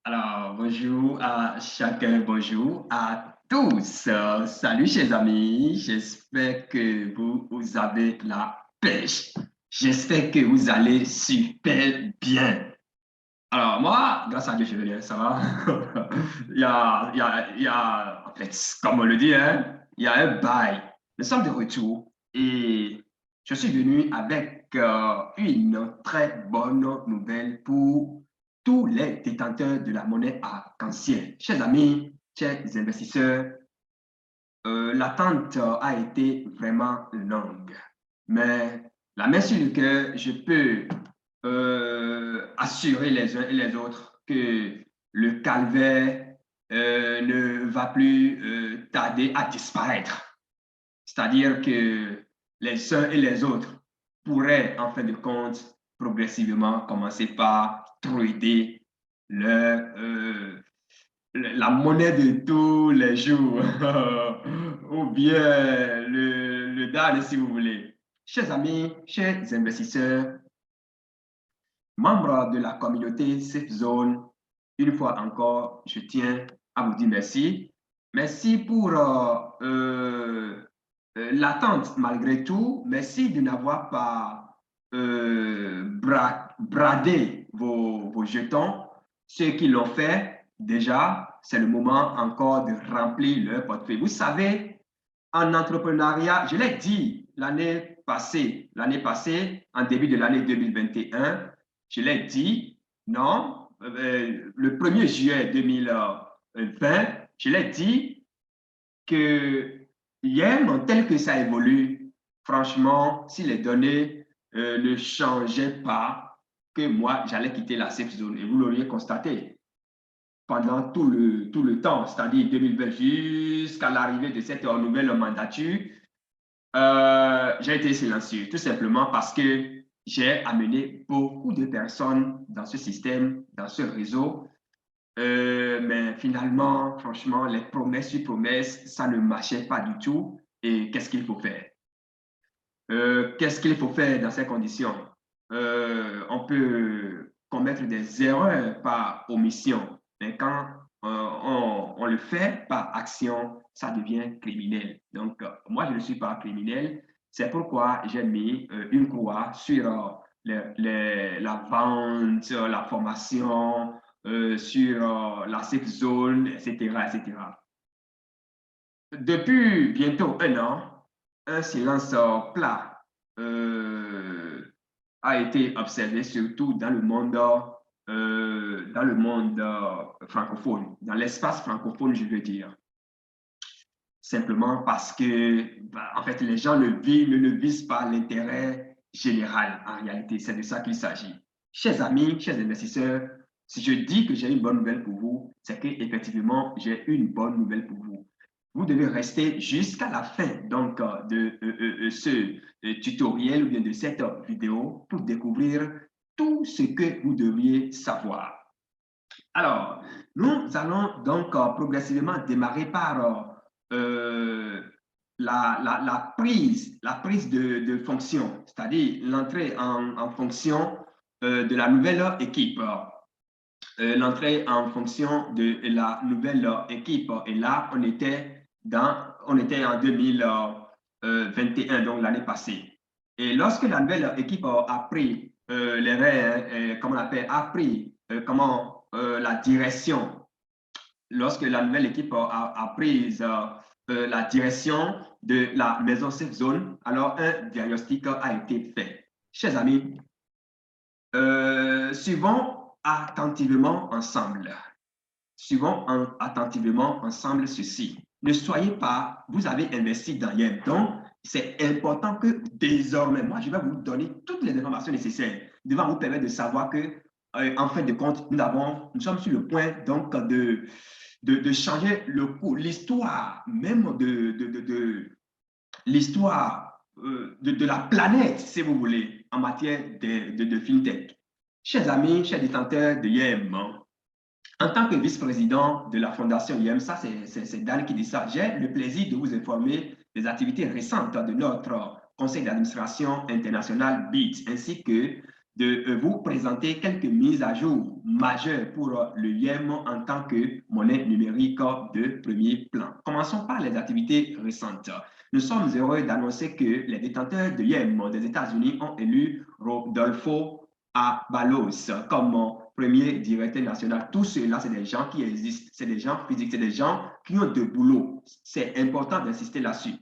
Alors, bonjour à chacun, bonjour à tous. Salut, chers amis. J'espère que vous avez la pêche. J'espère que vous allez super bien. Alors, moi, grâce à Dieu, je vais bien, ça va. En fait, comme on le dit, hein, il y a un bail. Nous sommes de retour et je suis venu avec une très bonne nouvelle pour tous les détenteurs de la monnaie arc-en-ciel. Chers amis, chers investisseurs, l'attente a été vraiment longue. Mais la main sur le cœur, je peux assurer les uns et les autres que le calvaire ne va plus tarder à disparaître. C'est-à-dire que les uns et les autres pourraient, en fin de compte, progressivement commencer par trader leur, la monnaie de tous les jours, ou bien le DAN, si vous voulez. Chers amis, chers investisseurs, membres de la communauté Safe Zone, une fois encore, je tiens à vous dire merci. Merci pour l'attente malgré tout. Merci de n'avoir pas bradé vos jetons. Ceux qui l'ont fait, déjà, c'est le moment encore de remplir leur portefeuille. Vous savez, en entrepreneuriat, je l'ai dit l'année passée, en début de l'année 2021, je l'ai dit, non, le 1er juillet 2020, je l'ai dit que hier, tel que ça évolue, franchement, si les données ne changeaient pas, que moi, j'allais quitter la safe zone. Et vous l'auriez constaté pendant tout le temps, c'est-à-dire 2020 jusqu'à l'arrivée de cette nouvelle mandature, j'ai été silencieux, tout simplement parce que j'ai amené beaucoup de personnes dans ce système, dans ce réseau. Mais finalement, franchement, les promesses sur promesses, ça ne marchait pas du tout. Et qu'est-ce qu'il faut faire? Qu'est-ce qu'il faut faire dans ces conditions? On peut commettre des erreurs par omission, mais quand on le fait par action, ça devient criminel. Donc, moi, je ne suis pas criminel. C'est pourquoi j'ai mis une croix sur la vente, la formation, sur la safe zone, etc., etc. Depuis bientôt un an, un silence plat a été observé surtout dans le monde francophone, dans l'espace francophone, je veux dire. Simplement parce que, en fait, les gens ne visent pas l'intérêt général en réalité. C'est de ça qu'il s'agit. Chers amis, chers investisseurs, si je dis que j'ai une bonne nouvelle pour vous, c'est qu'effectivement, j'ai une bonne nouvelle pour vous. Vous devez rester jusqu'à la fin donc, de ce tutoriel ou bien de cette vidéo pour découvrir tout ce que vous devriez savoir. Alors, nous allons donc progressivement démarrer par la prise de fonction, c'est-à-dire l'entrée en fonction de la nouvelle équipe. L'entrée en fonction de la nouvelle équipe. Et là, on était en 2021, donc l'année passée. Et lorsque la nouvelle équipe a pris les rênes, comment on appelle, a pris la direction, lorsque la nouvelle équipe a pris la direction de la maison Safe Zone, alors un diagnostic a été fait. Chers amis, suivons attentivement ensemble. Suivons attentivement ensemble ceci. Ne soyez pas, vous avez investi dans Yem, donc c'est important que désormais, moi, je vais vous donner toutes les informations nécessaires devant vous permettre de savoir que, en fin de compte, nous sommes sur le point donc de changer le cours, l'histoire même l'histoire de la planète, si vous voulez, en matière de fintech. Chers amis, chers détenteurs de YEM, en tant que vice-président de la fondation YEM, ça c'est Dan qui dit ça, j'ai le plaisir de vous informer des activités récentes de notre conseil d'administration international BIT, ainsi que de vous présenter quelques mises à jour majeures pour le YEM en tant que monnaie numérique de premier plan. Commençons par les activités récentes. Nous sommes heureux d'annoncer que les détenteurs de YEM des États-Unis ont élu Rodolfo Avalos comme premier directeur national. Tout cela, c'est des gens qui existent, c'est des gens physiques, c'est des gens qui ont de boulot. C'est important d'insister là-dessus.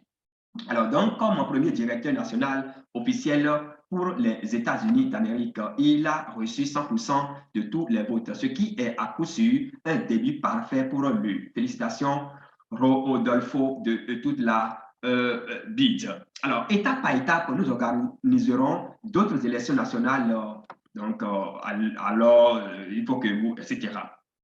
Alors, donc, comme premier directeur national officiel pour les États-Unis d'Amérique, il a reçu 100% de tous les votes, ce qui est à coup sûr un début parfait pour lui. Félicitations, Rodolfo, de toute la bid. Alors, étape par étape, nous organiserons d'autres élections nationales. Donc, alors, il faut que vous, etc.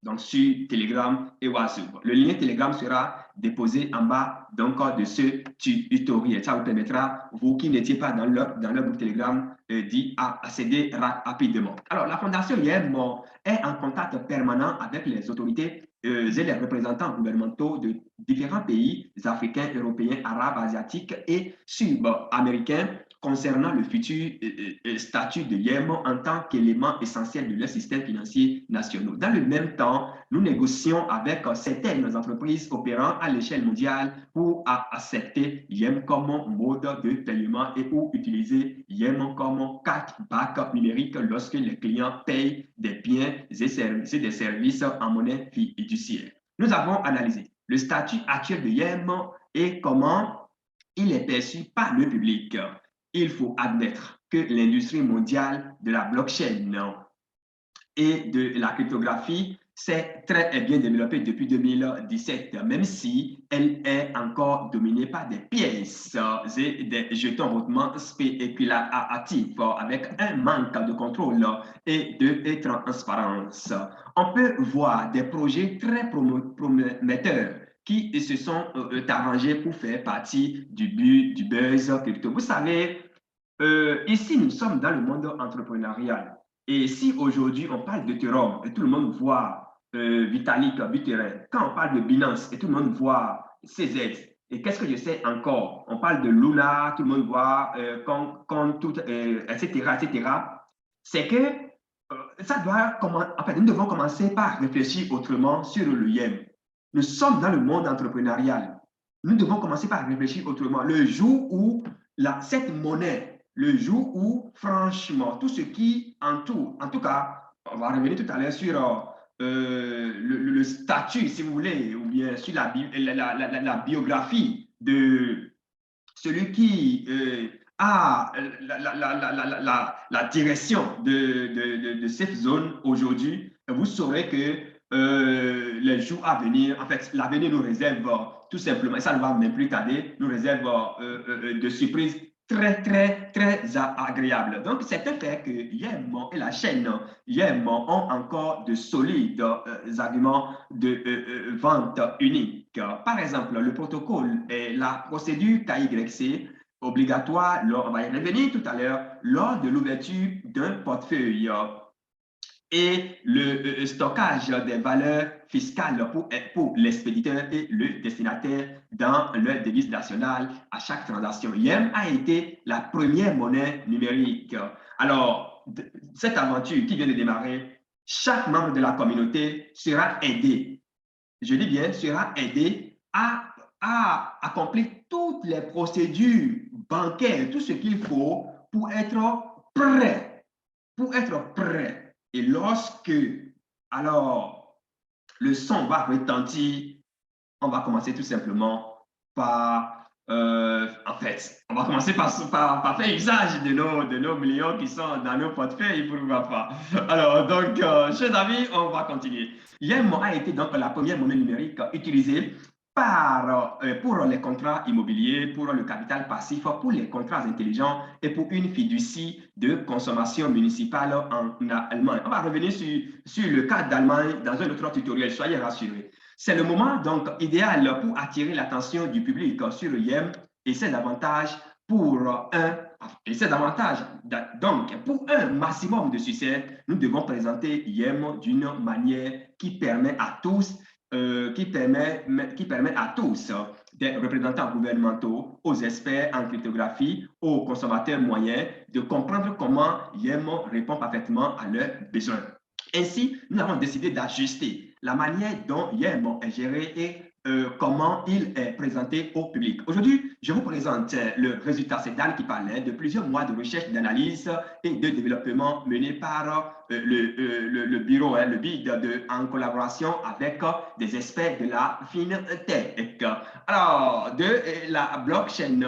Donc, sur Telegram et WhatsApp. Le lien Telegram sera déposé en bas donc, de ce tutoriel. Ça vous permettra, vous qui n'étiez pas dans leur groupe Telegram, d'y accéder rapidement. Alors, la Fondation YEM est en contact permanent avec les autorités et les représentants gouvernementaux de différents pays africains, européens, arabes, asiatiques et sud-américains concernant le futur statut de YEM en tant qu'élément essentiel de leur système financier national. Dans le même temps, nous négocions avec certaines entreprises opérant à l'échelle mondiale pour accepter YEM comme mode de paiement et pour utiliser YEM comme cashback numérique lorsque les clients payent des biens et des services en monnaie fiduciaire. Nous avons analysé le statut actuel de YEM et comment il est perçu par le public. Il faut admettre que l'industrie mondiale de la blockchain et de la cryptographie s'est très bien développée depuis 2017, même si elle est encore dominée par des pièces et des jetons hautement spéculatifs avec un manque de contrôle et de transparence. On peut voir des projets très prometteurs qui se sont arrangés pour faire partie du buzz crypto. Vous savez, ici, nous sommes dans le monde entrepreneurial. Et si aujourd'hui, on parle de Ethereum et tout le monde voit Vitalik Buterin, quand on parle de Binance et tout le monde voit CZ, et qu'est-ce que je sais encore? On parle de Luna, tout le monde voit etc., etc. C'est que ça doit en fait, nous devons commencer par réfléchir autrement sur le YEM. Nous sommes dans le monde entrepreneurial. Nous devons commencer par réfléchir autrement. Le jour où cette monnaie, le jour où, franchement, tout ce qui entoure, en tout cas, on va revenir tout à l'heure sur le statut, si vous voulez, ou bien sur la biographie de celui qui a la direction de cette zone aujourd'hui, vous saurez que les jours à venir, en fait, l'avenir nous réserve tout simplement, et ça ne va même plus tarder, nous réserve de surprises très agréables. Donc, c'est un fait que YEM et la chaîne YEM ont encore de solides arguments de vente unique. Par exemple, le protocole et la procédure KYC obligatoire, on va y revenir tout à l'heure, lors de l'ouverture d'un portefeuille et le stockage des valeurs fiscales pour l'expéditeur et le destinataire dans leur devise nationale à chaque transaction. YEM a été la première monnaie numérique. Alors, cette aventure qui vient de démarrer, chaque membre de la communauté sera aidé, je dis bien, sera aidé à accomplir toutes les procédures bancaires, tout ce qu'il faut pour être prêt, Et lorsque, alors, le son va retentir, on va commencer tout simplement par, en fait, on va commencer par faire usage de nos millions qui sont dans nos portefeuilles, pourquoi pas. Alors, donc, chers amis, on va continuer. YEM a été donc la première monnaie numérique utilisée pour les contrats immobiliers, pour le capital passif, pour les contrats intelligents et pour une fiducie de consommation municipale en Allemagne. On va revenir sur le cas d'Allemagne dans un autre tutoriel, soyez rassurés. C'est le moment donc idéal pour attirer l'attention du public sur le YEM et ses avantages donc, pour un maximum de succès, nous devons présenter YEM d'une manière qui permet à tous des représentants gouvernementaux, aux experts en cryptographie, aux consommateurs moyens, de comprendre comment YEM répond parfaitement à leurs besoins. Ainsi, nous avons décidé d'ajuster la manière dont YEM est géré et comment il est présenté au public. Aujourd'hui, je vous présente le résultat. C'est Dan qui parlait de plusieurs mois de recherche, d'analyse et de développement menés par le bureau, le BID, en collaboration avec des experts de la FinTech. Alors, de la blockchain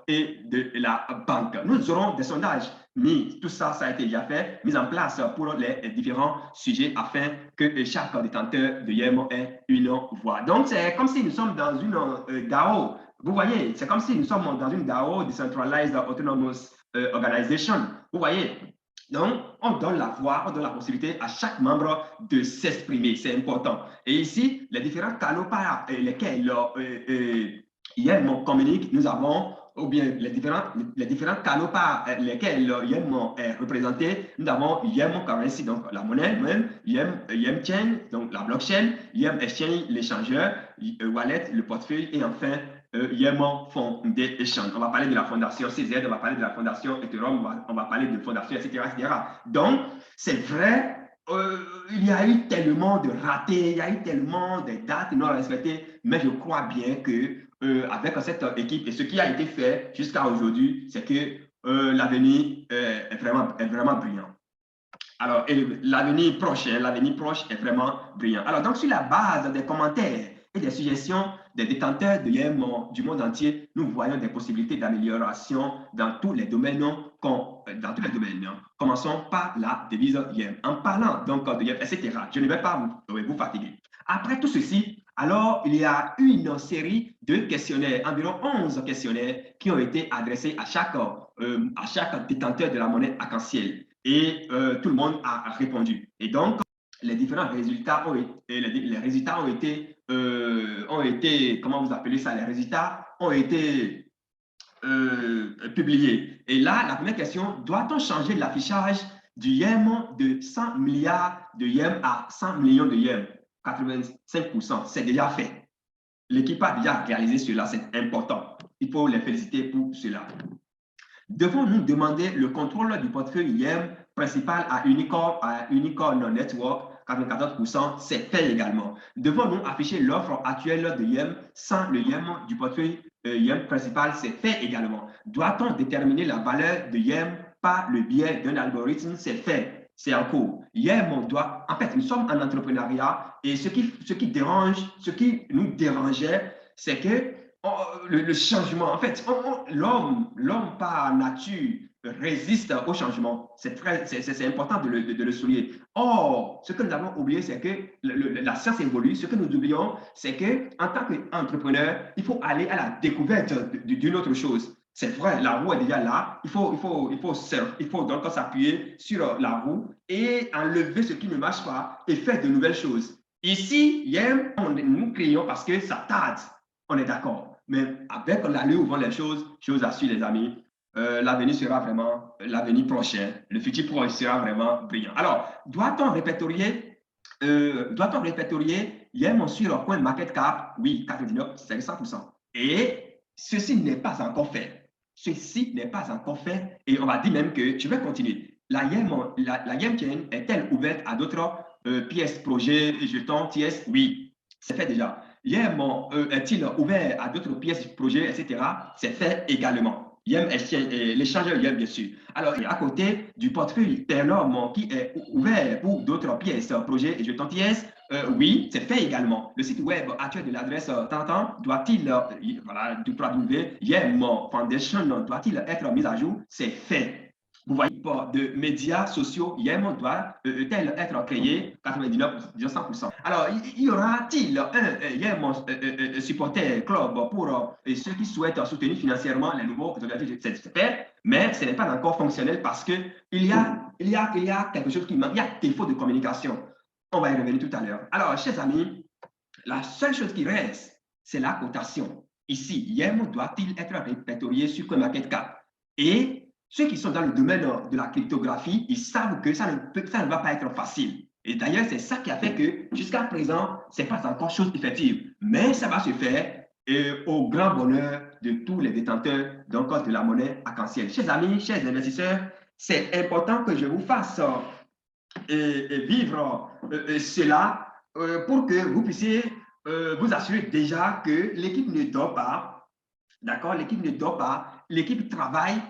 et de la banque. Nous aurons des sondages mis, tout ça, ça a été déjà fait, mis en place pour les différents sujets afin que chaque détenteur de YEM ait une voix. Donc, c'est comme si nous sommes dans une DAO. Vous voyez, c'est comme si nous sommes dans une DAO, Decentralized Autonomous Organization. Vous voyez, donc, on donne la voix, on donne la possibilité à chaque membre de s'exprimer. C'est important. Et ici, les différents canaux par lesquels YEM communique, nous avons ou bien les différents canaux par lesquels YEM est représenté. Nous avons YEM Currency, donc la monnaie même, YEM Chain, donc la blockchain, YEM Exchange, l'échangeur, Wallet, le portefeuille, et enfin, YEM Foundation. On va parler de la fondation CZ, on va parler de la fondation Ethereum, on va parler de fondation, etc. etc. Donc, c'est vrai, il y a eu tellement de ratés, il y a eu tellement de dates non respectées, mais je crois bien que avec cette équipe et ce qui a été fait jusqu'à aujourd'hui, c'est que l'avenir est vraiment brillant. Alors, l'avenir proche est vraiment brillant. Alors, donc, sur la base des commentaires et des suggestions des détenteurs de YEM du monde entier, nous voyons des possibilités d'amélioration dans tous les domaines. Commençons par la devise YEM. En parlant donc de YEM, etc., je ne vais pas vous fatiguer. Après tout ceci, alors, il y a une série de questionnaires, environ 11 questionnaires qui ont été adressés à chaque détenteur de la monnaie arc-en-ciel. Et tout le monde a répondu. Et donc, les différents résultats ont été, comment vous appelez ça, les résultats ont été publiés. Et là, la première question, doit-on changer l'affichage du YEM de 100 milliards de YEM à 100 millions de YEM? 85%, c'est déjà fait. L'équipe a déjà réalisé cela, c'est important. Il faut les féliciter pour cela. Devons-nous demander le contrôle du portefeuille YEM principal à Unicorn Network? 94%, c'est fait également. Devons-nous afficher l'offre actuelle de YEM sans le YEM du portefeuille YEM principal? C'est fait également. Doit-on déterminer la valeur de YEM par le biais d'un algorithme? C'est fait. C'est en cours. YEM, en fait, nous sommes en entrepreneuriat et ce qui nous dérangeait, c'est que le changement, en fait, l'homme par nature résiste au changement. C'est important de le souligner. Or, ce que nous avons oublié, c'est que la science évolue. Ce que nous oublions, c'est qu'en tant qu'entrepreneur, il faut aller à la découverte d'une autre chose. C'est vrai, la roue est déjà là. Il faut donc s'appuyer sur la roue et enlever ce qui ne marche pas et faire de nouvelles choses. Ici, YEM, nous créons parce que ça tarde. On est d'accord. Mais avec l'allure où vont les choses, je vous assure, les amis, l'avenir sera vraiment, l'avenir prochain, le futur proche sera vraiment brillant. Alors, doit-on répertorier YEM sur CoinMarketCap? Oui, 99,5%. Et ceci n'est pas encore fait. Ceci n'est pas encore fait. Et on va dire même que je vais continuer. La YEM Chain est-elle ouverte à d'autres pièces, projets, jetons, TS? Oui, c'est fait déjà. YEM est-il ouvert à d'autres pièces, projets, etc.? C'est fait également. YEM l'échangeur YEM, bien sûr. Alors, à côté du portefeuille Ternom qui est ouvert pour d'autres pièces, projets et jetons TS, oui, c'est fait également. Le site web actuel de l'adresse Tantan doit-il, voilà, YEM Foundation doit-il être mis à jour? C'est fait. Vous voyez, de médias sociaux, YEM doit-elle être créé? 99%. Alors, y aura-t-il un YEM supporter club pour ceux qui souhaitent soutenir financièrement les nouveaux objectifs? C'est fait, mais ce n'est pas encore fonctionnel parce qu'il y a quelque chose qui manque. Il y a défaut de communication. On va y revenir tout à l'heure. Alors, chers amis, la seule chose qui reste, c'est la cotation. Ici, YEM doit-il être répertorié sur CoinMarketCap? Et ceux qui sont dans le domaine de la cryptographie, ils savent que ça ne va pas être facile. Et d'ailleurs, c'est ça qui a fait que jusqu'à présent, ce n'est pas encore chose effective. Mais ça va se faire et au grand bonheur de tous les détenteurs donc, de la monnaie arc-en-ciel. Chers amis, chers investisseurs, c'est important que je vous fasse vivre cela pour que vous puissiez vous assurer déjà que l'équipe ne dort pas, d'accord? L'équipe ne dort pas, l'équipe travaille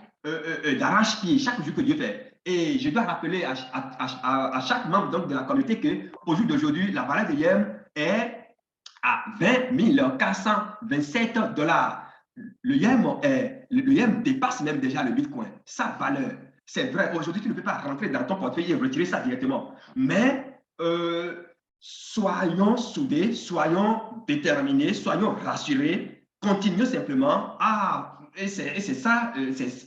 d'arrache-pied chaque jour que Dieu fait. Et je dois rappeler à chaque membre donc, de la communauté qu'au jour d'aujourd'hui, la valeur de Yem est à 20 427 $. Le Yem dépasse même déjà le Bitcoin. Sa valeur, c'est vrai, aujourd'hui, tu ne peux pas rentrer dans ton portefeuille et retirer ça directement. Mais soyons soudés, soyons déterminés, soyons rassurés, continuons simplement à et c'est ça,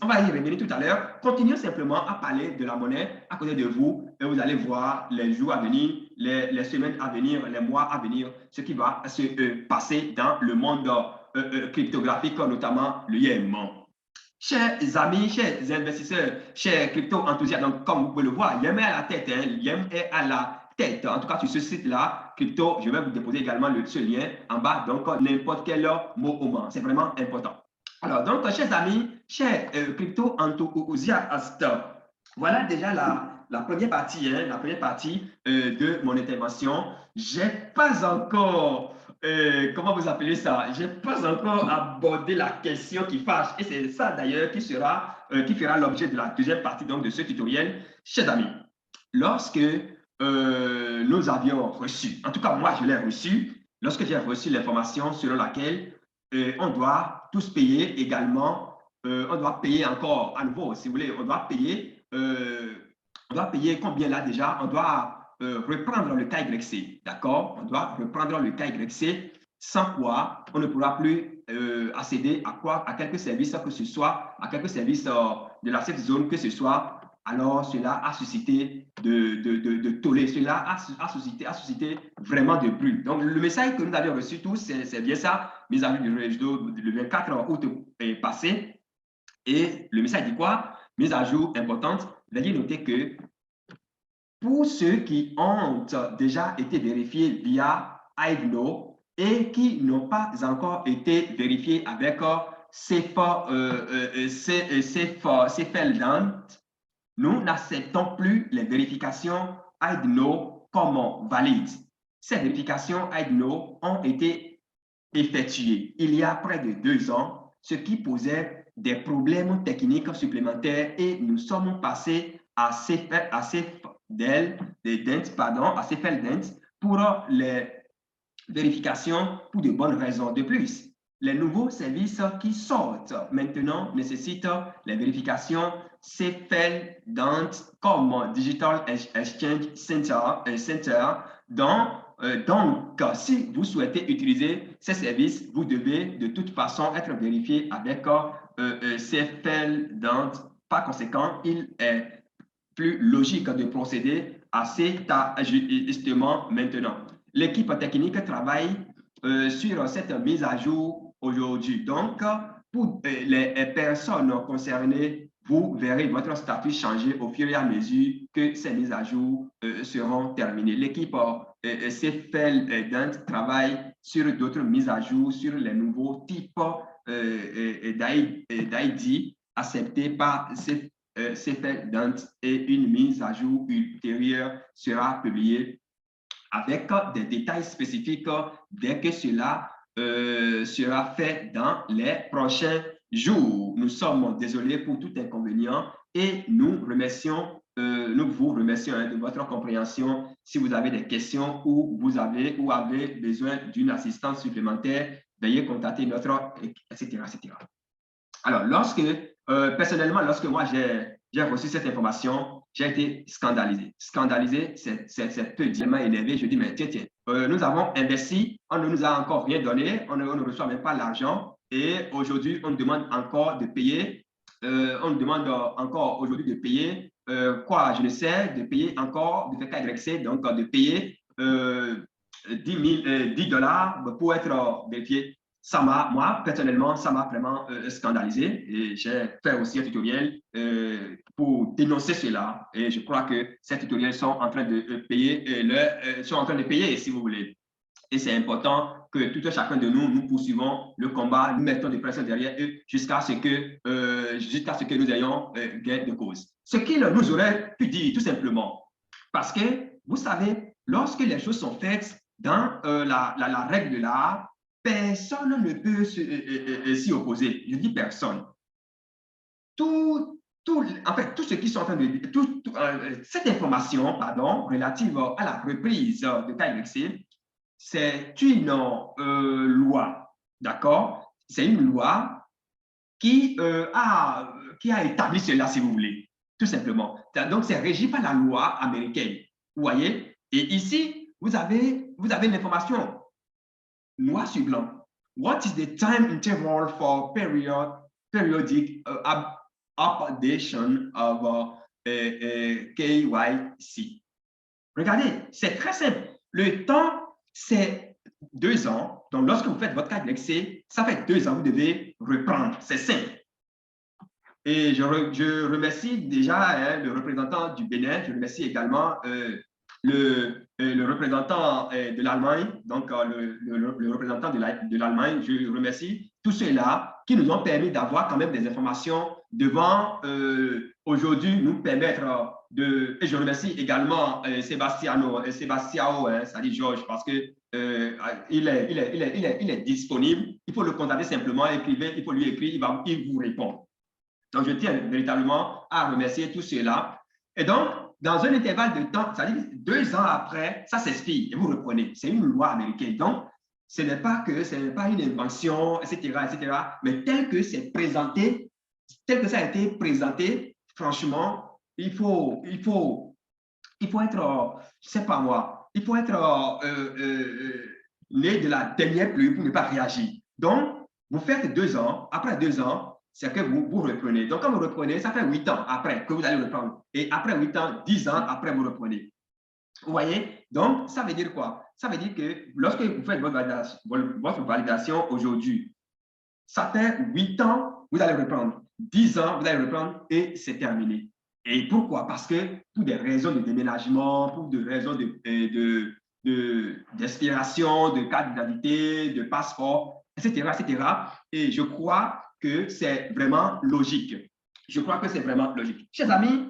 on va y revenir tout à l'heure. Continuez simplement à parler de la monnaie à côté de vous et vous allez voir les jours à venir, les semaines à venir, les mois à venir, ce qui va se passer dans le monde cryptographique, notamment le YEM. Chers amis, chers investisseurs, chers crypto-enthousiastes, donc comme vous pouvez le voir, YEM est à la tête, hein, YEM est à la tête. En tout cas, sur ce site-là, crypto, je vais vous déposer également ce lien en bas, donc n'importe quel mot au moins. C'est vraiment important. Alors, donc, chers amis, chers crypto-enthousiastes, voilà déjà la première partie, hein, de mon intervention. Je n'ai pas encore, comment vous appelez ça? Je n'ai pas encore abordé la question qui fâche. Et c'est ça d'ailleurs qui fera l'objet de la deuxième partie donc, de ce tutoriel. Chers amis, lorsque nous avions reçu, en tout cas moi je l'ai reçu, lorsque j'ai reçu l'information selon laquelle on doit tous payer également, on doit payer encore à nouveau, si vous voulez, on doit payer combien là déjà? On doit reprendre le KYC, d'accord? On doit reprendre le KYC, sans quoi on ne pourra plus accéder à quelques services que ce soit, à quelques services de la safe zone que ce soit. Alors, cela a suscité de tollé, cela a suscité vraiment de bruit. Donc, le message que nous avions reçu tous, c'est bien ça, mise à jour du réseau le 24 août est passé. Et le message dit quoi? Mise à jour importante, veuillez noter que pour ceux qui ont déjà été vérifiés via iGno et qui n'ont pas encore été vérifiés avec CFELDANT, nous n'acceptons plus les vérifications iGno comme valides. Ces vérifications iGno ont été effectuées il y a près de 2 ans, ce qui posait des problèmes techniques supplémentaires et nous sommes passés à CFELDANT pour les vérifications pour de bonnes raisons. De plus, les nouveaux services qui sortent maintenant nécessitent les vérifications CFELDANT comme Digital Exchange Center. Donc, si vous souhaitez utiliser ces services, vous devez de toute façon être vérifié avec CFELDANT. Par conséquent, il est plus logique de procéder à cet ajustement maintenant. L'équipe technique travaille sur cette mise à jour aujourd'hui. Donc, pour les personnes concernées, vous verrez votre statut changer au fur et à mesure que ces mises à jour seront terminées. L'équipe CFELDANT travaille sur d'autres mises à jour sur les nouveaux types d'ID acceptés par CFELDANT et une mise à jour ultérieure sera publiée avec des détails spécifiques dès que cela sera fait dans les prochains jours. Nous sommes désolés pour tout inconvénient et nous vous remercions de votre compréhension. Si vous avez des questions ou vous avez besoin d'une assistance supplémentaire, veuillez contacter notre, etc. Alors, personnellement, lorsque moi j'ai reçu cette information, j'ai été scandalisé. Scandalisé, c'est peu tellement énervé. Je dis, mais tiens, nous avons investi, on ne nous a encore rien donné, on ne reçoit même pas l'argent. Et aujourd'hui, on nous demande encore de payer. On nous demande encore aujourd'hui de payer quoi? Je ne sais, de payer encore, de faire KYC, donc de payer 10 $ pour être vérifié. Moi, personnellement, ça m'a vraiment scandalisé et j'ai fait aussi un tutoriel pour dénoncer cela. Et je crois que ces tutoriels sont en train de payer, sont en train de payer, si vous voulez. Et c'est important que tout un chacun de nous, nous poursuivons le combat, nous mettons des pressions derrière eux jusqu'à ce que nous ayons gain de cause. Ce qu'il nous aurait pu dire, tout simplement. Parce que, vous savez, lorsque les choses sont faites dans la règle de l'art, personne ne peut s'y opposer. Je dis personne. En fait, tout ce qui sont en train de dire, cette information, pardon, relative à la reprise de KYC, c'est une loi, d'accord? C'est une loi qui a établi cela, si vous voulez, tout simplement. Donc, c'est régi par la loi américaine, vous voyez? Et ici, vous avez l'information noir sur blanc. What is the time interval for periodic updation of KYC? Regardez, c'est très simple. Le temps, c'est 2 ans. Donc, lorsque vous faites votre KYC, ça fait 2 ans, vous devez reprendre. C'est simple. Et je remercie déjà le représentant du Bénin. Je remercie également le représentant de l'Allemagne, donc le représentant de l'Allemagne. Je remercie tous ceux-là qui nous ont permis d'avoir quand même des informations devant aujourd'hui nous permettre de... Et je remercie également Sebastiao, c'est-à-dire Georges, parce que il est disponible. Il faut le contacter simplement, écrivez, il faut lui écrire, il vous répond. Donc, je tiens véritablement à remercier tous ceux-là. Et donc, dans un intervalle de temps, c'est-à-dire 2 ans après, ça s'expire et vous reprenez. C'est une loi américaine. Donc, ce n'est pas une invention, etc., mais tel que c'est présenté, tel que ça a été présenté, franchement, il faut être, je ne sais pas moi, il faut être né de la dernière pluie pour ne pas réagir. Donc, vous faites 2 ans, après 2 ans, c'est que vous reprenez. Donc, quand vous reprenez, ça fait 8 ans après que vous allez reprendre. Et après 8 ans, 10 ans après, vous reprenez. Vous voyez? Donc, ça veut dire quoi? Ça veut dire que lorsque vous faites votre validation aujourd'hui, ça fait 8 ans, vous allez reprendre. 10 ans, vous allez reprendre et c'est terminé. Et pourquoi? Parce que pour des raisons de déménagement, pour des raisons d'expiration, de carte d'identité, de passeport, etc., etc. Et je crois que c'est vraiment logique. Je crois que c'est vraiment logique. Chers amis,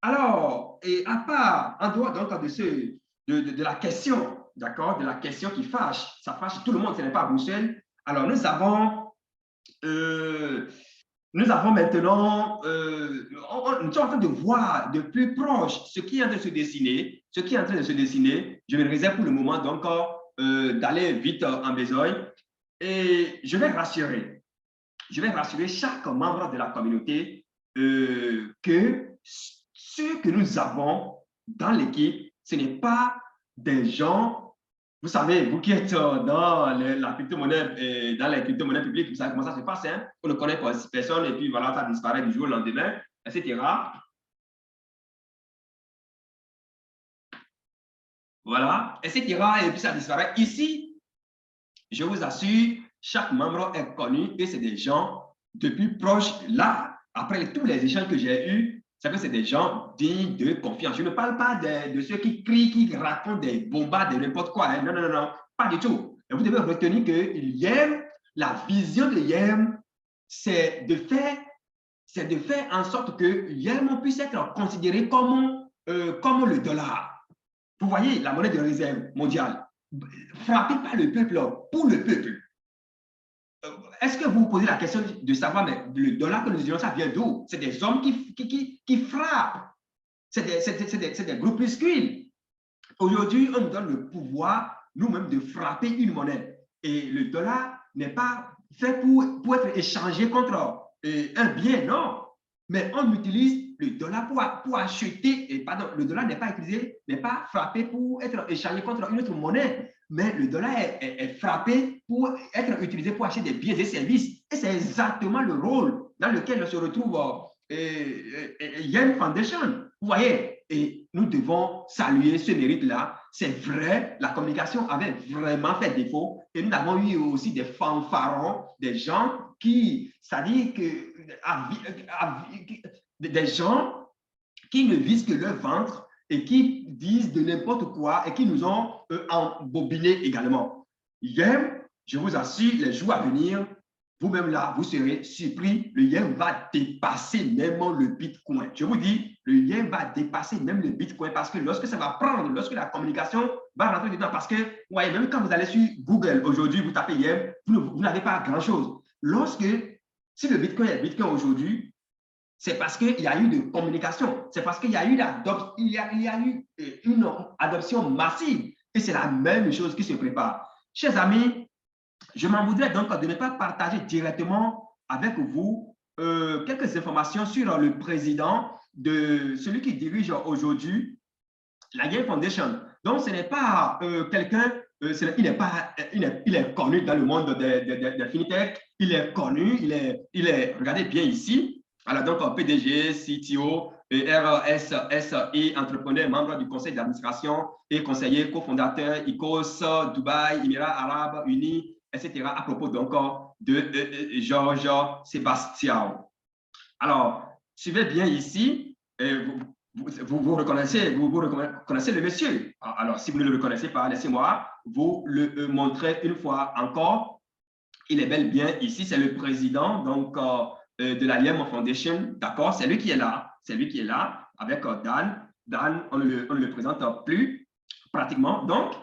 alors, et à part, en dehors donc de la question, d'accord, de la question qui fâche, ça fâche tout le monde, ce n'est pas à Bruxelles. Alors, nous avons maintenant, nous sommes en train de voir de plus proche ce qui est en train de se dessiner. Ce qui est en train de se dessiner, je me réserve pour le moment donc d'aller vite en besogne. Et je vais rassurer chaque membre de la communauté que ceux que nous avons dans l'équipe, ce n'est pas des gens, vous savez, vous qui êtes dans la crypto-monnaie, dans les crypto-monnaies publiques, vous savez comment ça se passe, hein? On ne connaît pas personne et puis voilà, ça disparaît du jour au lendemain, etc. Voilà, etc. Et puis ça disparaît. Ici, je vous assure, chaque membre est connu et c'est des gens depuis proches. Là, après tous les échanges que j'ai eus, c'est que c'est des gens dignes de confiance. Je ne parle pas de ceux qui crient, qui racontent des bombades, de n'importe quoi. Hein. Non, non, non, non, pas du tout. Et vous devez retenir que YEM, la vision de YEM, c'est de faire en sorte que YEM puisse être considéré comme le dollar. Vous voyez, la monnaie de réserve mondiale, frappée par le peuple, pour le peuple. Est-ce que vous vous posez la question de savoir, mais le dollar que nous utilisons, ça vient d'où? C'est des hommes qui frappent. C'est des groupuscules. Aujourd'hui, on nous donne le pouvoir, nous-mêmes, de frapper une monnaie. Et le dollar n'est pas fait pour être échangé contre un bien, non. Mais on utilise le dollar pour acheter, et pardon, le dollar n'est pas utilisé, n'est pas frappé pour être échangé contre une autre monnaie. Mais le dollar est frappé pour être utilisé pour acheter des biens et services. Et c'est exactement le rôle dans lequel se retrouve Yen Foundation. Vous voyez, et nous devons saluer ce mérite-là. C'est vrai, la communication avait vraiment fait défaut. Et nous avons eu aussi des fanfarons, des gens qui, c'est-à-dire que des gens qui ne visent que leur ventre et qui disent de n'importe quoi et qui nous ont embobiné également. Yem, je vous assure, les jours à venir, vous-même là, vous serez surpris. Le yen va dépasser même le Bitcoin. Je vous dis, le yen va dépasser même le Bitcoin parce que lorsque ça va prendre, lorsque la communication va rentrer dedans, parce que, ouais, même quand vous allez sur Google aujourd'hui, vous tapez yen, vous n'avez pas grand-chose. Si le Bitcoin est Bitcoin aujourd'hui, c'est parce qu'il y a eu de communication, c'est parce qu'il y a eu une adoption massive et c'est la même chose qui se prépare. Chers amis, je m'en voudrais donc de ne pas partager directement avec vous quelques informations sur le président de celui qui dirige aujourd'hui la Game Foundation. Donc, ce n'est pas quelqu'un, il est connu dans le monde des fintech, il est connu, regardez bien ici, alors donc PDG, CTO, RSSI, entrepreneur, membre du conseil d'administration et conseiller cofondateur ICOS, Dubaï, Émirats Arabes Unis, etc. à propos donc de Georges Sébastien. Alors, suivez bien ici, vous reconnaissez le monsieur. Alors, si vous ne le reconnaissez pas, laissez-moi vous le montrer une fois encore. Il est bel et bien ici, c'est le président donc, de la Yem Foundation. D'accord, c'est lui qui est là. C'est lui qui est là avec Dan. Dan, on ne le présente plus pratiquement. Donc,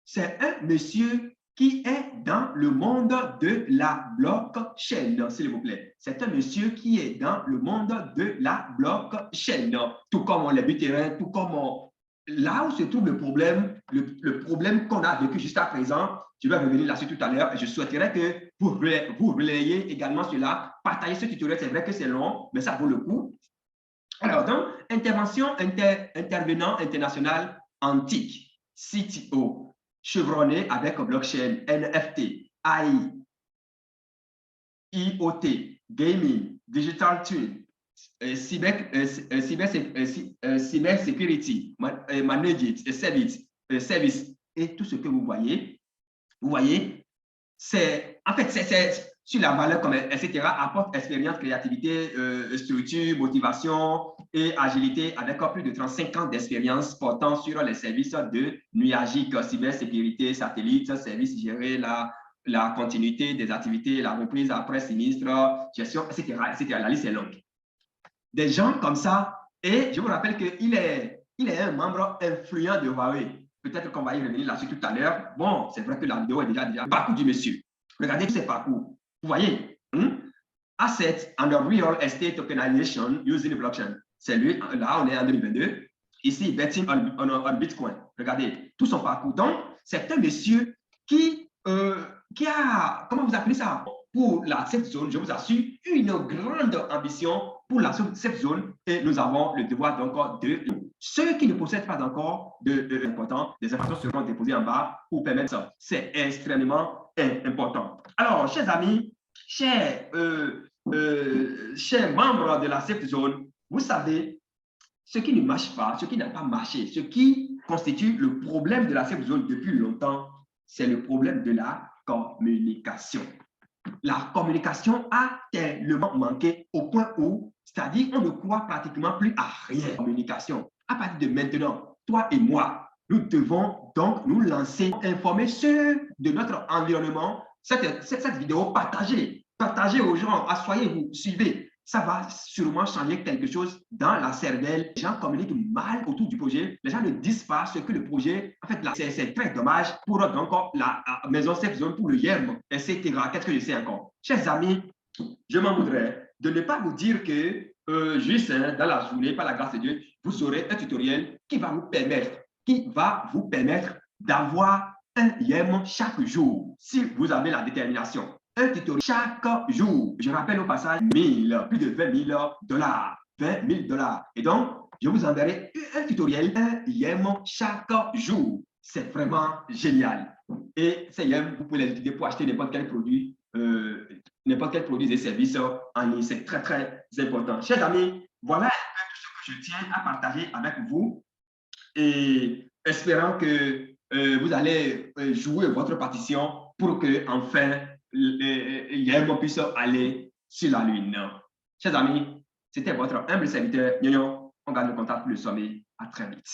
c'est un monsieur qui est dans le monde de la blockchain, s'il vous plaît. C'est un monsieur qui est dans le monde de la blockchain, tout comme les butérins, tout comme là où se trouve le problème qu'on a vécu jusqu'à présent. Je vais revenir là-dessus tout à l'heure et je souhaiterais que vous relayiez également cela, partagez ce tutoriel. C'est vrai que c'est long, mais ça vaut le coup. Alors, donc, intervenant international antique, CTO, chevronné avec blockchain, NFT, AI, IoT, gaming, digital twin, cybersecurity, managed service, et tout ce que vous voyez, c'est en fait, c'est sur la valeur, etc., apporte expérience, créativité, structure, motivation et agilité avec plus de 35 ans d'expérience portant sur les services de nuagique, cybersécurité, satellite, services gérés, la continuité des activités, la reprise après sinistre, gestion, etc., etc. La liste est longue. Des gens comme ça, et je vous rappelle qu'il est un membre influent de Huawei. Peut-être qu'on va y revenir là-dessus tout à l'heure. Bon, c'est vrai que la vidéo est déjà le parcours du monsieur. Regardez ses parcours. Vous voyez, Assets and Real Estate Tokenization using blockchain. C'est lui, là, on est en 2022. Ici, betting on Bitcoin. Regardez tout son parcours. Donc, c'est un monsieur qui a, comment vous appelez ça? Pour cette zone, je vous assure, une grande ambition pour cette zone et nous avons le devoir donc de ceux qui ne possèdent pas encore d'important, des informations seront déposées en bas pour permettre ça. C'est extrêmement important. Alors, chers amis, chers membres de la Safe Zone, vous savez, ce qui ne marche pas, ce qui n'a pas marché, ce qui constitue le problème de la Safe Zone depuis longtemps, c'est le problème de la communication. La communication a tellement manqué au point où, c'est-à-dire, on ne croit pratiquement plus à rien. Communication. À partir de maintenant, toi et moi, nous devons donc nous lancer, informer ceux de notre environnement. Cette vidéo, partagez aux gens, asseyez-vous, suivez. Ça va sûrement changer quelque chose dans la cervelle. Les gens communiquent mal autour du projet. Les gens ne disent pas ce que le projet, en fait, c'est très dommage pour donc la maison Safe Zone, pour le YEM, etc. Qu'est-ce que je sais encore? Chers amis, je m'en voudrais de ne pas vous dire que juste dans la journée, par la grâce de Dieu, vous aurez un tutoriel qui va vous permettre d'avoir un YEM chaque jour, si vous avez la détermination. Un tutoriel chaque jour. Je rappelle au passage plus de 20 000 dollars. 20 000 dollars. Et donc, je vous enverrai un tutoriel, un YEM chaque jour. C'est vraiment génial. Et ces YEM, vous pouvez les utiliser pour acheter n'importe quel produit et service en ligne. C'est très, très important. Chers amis, voilà tout ce que je tiens à partager avec vous. Et espérant que vous allez jouer votre partition pour que, enfin, l'IM puisse aller sur la Lune. Chers amis, c'était votre humble serviteur, Nyoyo. On garde le contact pour le sommet. À très vite.